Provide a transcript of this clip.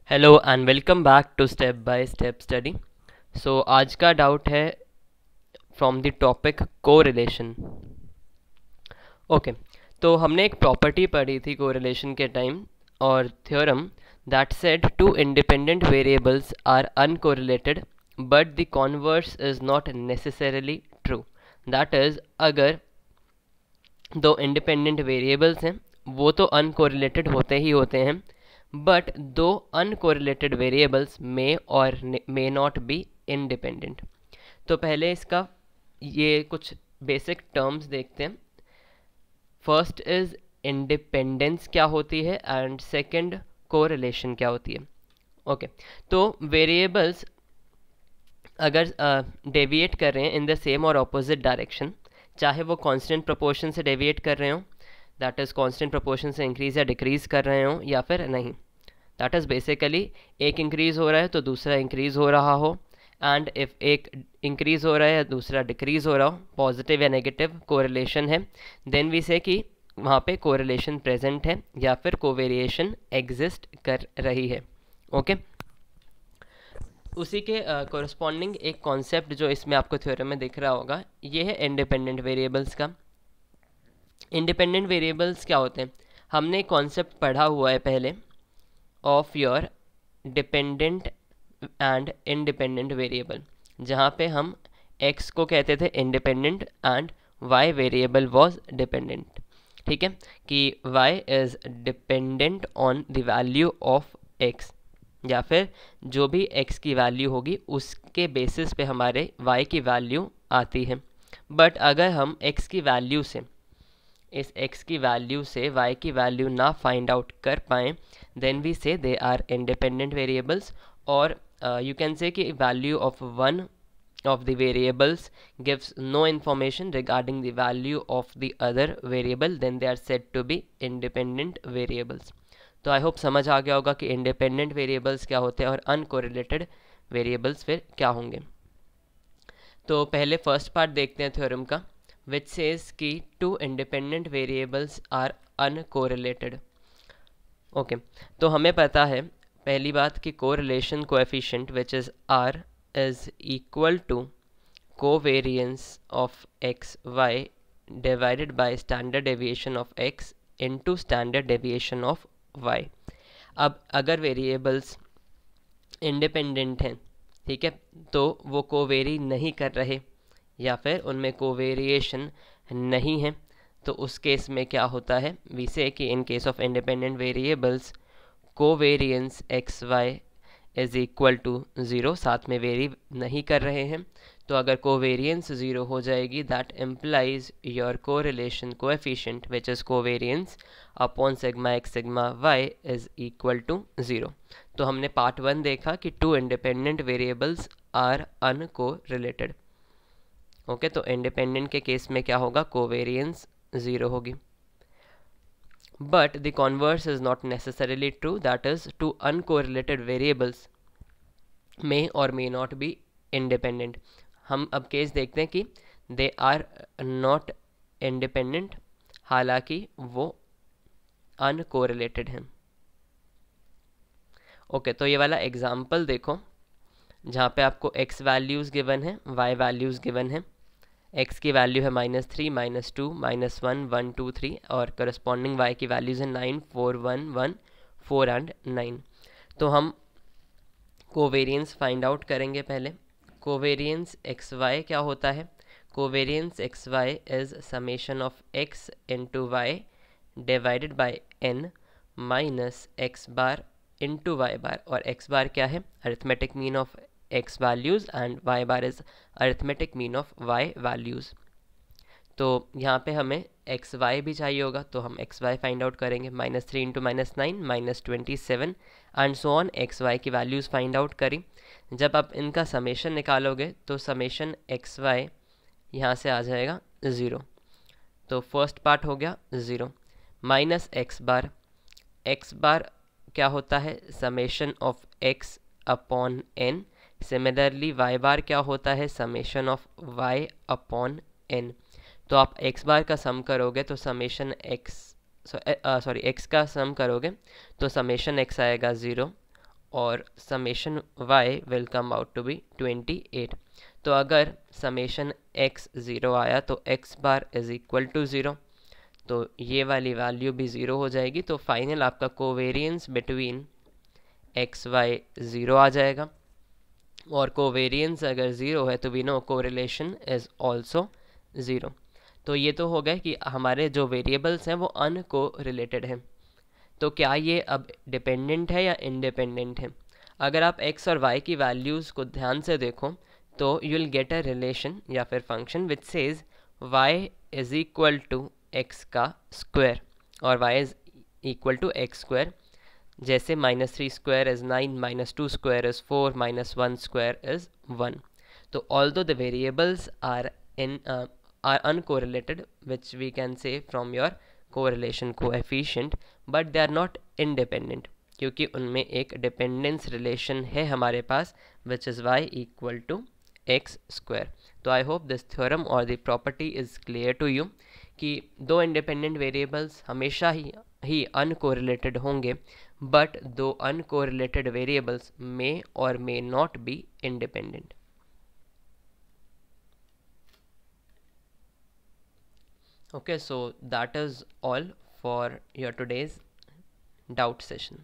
Hello and welcome back to step by step study. So आज का doubt है from the topic correlation. Okay, तो हमने एक प्रॉपर्टी पढ़ी थी कोरिलेशन के टाइम और theorem that said two independent variables are uncorrelated but the converse is not necessarily true. That is, अगर दो इंडिपेंडेंट वेरिएबल्स हैं वो तो अनकोरिलेटेड होते ही होते हैं, बट दो अनकोरिलेटेड वेरिएबल्स मे और मे नॉट बी इंडिपेंडेंट। तो पहले इसका ये कुछ बेसिक टर्म्स देखते हैं। फर्स्ट इज इंडिपेंडेंस क्या होती है एंड सेकंड कोरिलेशन क्या होती है। ओके, तो वेरिएबल्स अगर डेविएट कर रहे हैं इन द सेम और ऑपोजिट डायरेक्शन, चाहे वो कांस्टेंट प्रोपोर्शन से डेविएट कर रहे हो, दैट इज़ कांस्टेंट प्रोपोर्शन से इंक्रीज या डिक्रीज कर रहे हो, या फिर नहीं, दैट इज़ बेसिकली एक इंक्रीज हो रहा है तो दूसरा इंक्रीज हो रहा हो, एंड इफ एक इंक्रीज हो रहा है या दूसरा डिक्रीज हो रहा हो, पॉजिटिव या नेगेटिव कोरिलेशन है, देन वी से कि वहाँ पे कोरिलेशन प्रेजेंट है या फिर कोवेरिएशन एग्जिस्ट कर रही है। ओके, उसी के कोरस्पॉन्डिंग एक कॉन्सेप्ट जो इसमें आपको थ्योरम में दिख रहा होगा, ये है इंडिपेंडेंट वेरिएबल्स का। इंडिपेंडेंट वेरिएबल्स क्या होते हैं, हमने कॉन्सेप्ट पढ़ा हुआ है पहले of your dependent and independent variable, जहाँ पे हम x को कहते थे independent and y variable was dependent. ठीक है, कि y is dependent on the value of x, या फिर जो भी x की वैल्यू होगी उसके बेसिस पे हमारे y की वैल्यू आती है। बट अगर हम x की वैल्यू से इस x की वैल्यू से y की वैल्यू ना फाइंड आउट कर पाएँ, देन वी से दे आर इंडिपेंडेंट वेरिएबल्स। और you can say कि value of one of the variables gives no information regarding the value of the other variable, then they are said to be independent variables. तो I hope समझ आ गया होगा कि independent variables क्या होते हैं और अनकोरिलेटेड वेरिएबल्स फिर क्या होंगे। तो पहले फर्स्ट पार्ट देखते हैं थ्योरम का, विच सेज कि two independent variables are uncorrelated. Okay, तो हमें पता है पहली बात कि correlation coefficient which is r is equal to covariance of x y divided by standard deviation of x into standard deviation of y. अब अगर वेरिएबल्स इंडिपेंडेंट हैं, ठीक है, तो वो कोवेरी नहीं कर रहे या फिर उनमें कोवेरिएशन नहीं है, तो उस केस में क्या होता है, वी से कि in case of independent variables covariance x Y is equal to zero, साथ में वेरी नहीं कर रहे हैं। तो अगर कोवेरियंस ज़ीरो हो जाएगी, that implies your correlation coefficient which is covariance upon sigma x sigma y is equal to zero. तो हमने पार्ट 1 देखा कि two independent variables are uncorrelated. Okay, तो इंडिपेंडेंट के केस में क्या होगा, कोवेरियंस ज़ीरो होगी। But the converse is not necessarily true, that is, two uncorrelated variables may or may not be independent. हम अब केस देखते हैं कि they are not independent, हालांकि वो uncorrelated हैं। ओके, तो ये वाला एग्जाम्पल देखो जहाँ पे आपको x वैल्यूज़ गिवन है, y वैल्यूज़ गिवन है। x की वैल्यू है -3, -2, -1, 1, 2, 3 और करस्पॉन्डिंग y की वैल्यूज़ है 9, 4, 1, 1, 4 एंड 9। तो हम कोवेरियंस फाइंड आउट करेंगे पहले। कोवेरियंस एक्स वाई क्या होता है, covariance x Y is summation of x into Y divided by n minus X bar into Y bar, और x बार क्या है, arithmetic mean of x values and y bar is arithmetic mean of y values। तो यहाँ पे हमें x Y भी चाहिए होगा, तो हम एक्स वाई फाइंड आउट करेंगे। -3 into -9 -27 and so on, x y की वैल्यूज़ फाइंड आउट करी। जब आप इनका समेशन निकालोगे तो समेशन एक्स वाई यहाँ से आ जाएगा 0। तो फर्स्ट पार्ट हो गया 0 माइनस एक्स बार क्या होता है, summation of X upon N. Similarly Y bar क्या होता है, summation of Y upon N. तो आप एक्स बार का सम करोगे तो समेशन एक्स एक्स का सम करोगे तो समेशन एक्स आएगा 0 और summation y will come out to be 28। तो अगर समेशन x 0 आया तो x bar is equal to 0, तो ये वाली वैल्यू भी 0 हो जाएगी। तो फाइनल आपका कोवेरियंस बिटवीन एक्स वाई 0 आ जाएगा, और कोवेरियंस अगर 0 है तो we know correlation is also 0। तो ये तो हो गया कि हमारे जो वेरिएबल्स हैं वो अनकोरिलेटेड हैं। तो क्या ये अब डिपेंडेंट है या इंडिपेंडेंट है? अगर आप x और y की वैल्यूज़ को ध्यान से देखो तो you will get a relation या फिर function which says y is equal to x का स्क्वायर और y is equal to x square. जैसे -3 square is 9, -2 square is 4, -1 square is 1। तो although the variables are uncorrelated, which we can say from your correlation coefficient, but they are not independent, क्योंकि उनमें एक dependence relation है हमारे पास which is y equal to x square। तो I hope this theorem और the property is clear to you कि दो independent variables हमेशा ही अनकोरिलेटेड होंगे, बट दो अनकोरिलेटेड वेरिएबल्स मे और may not be independent. Okay, so that is all for your today's doubt session.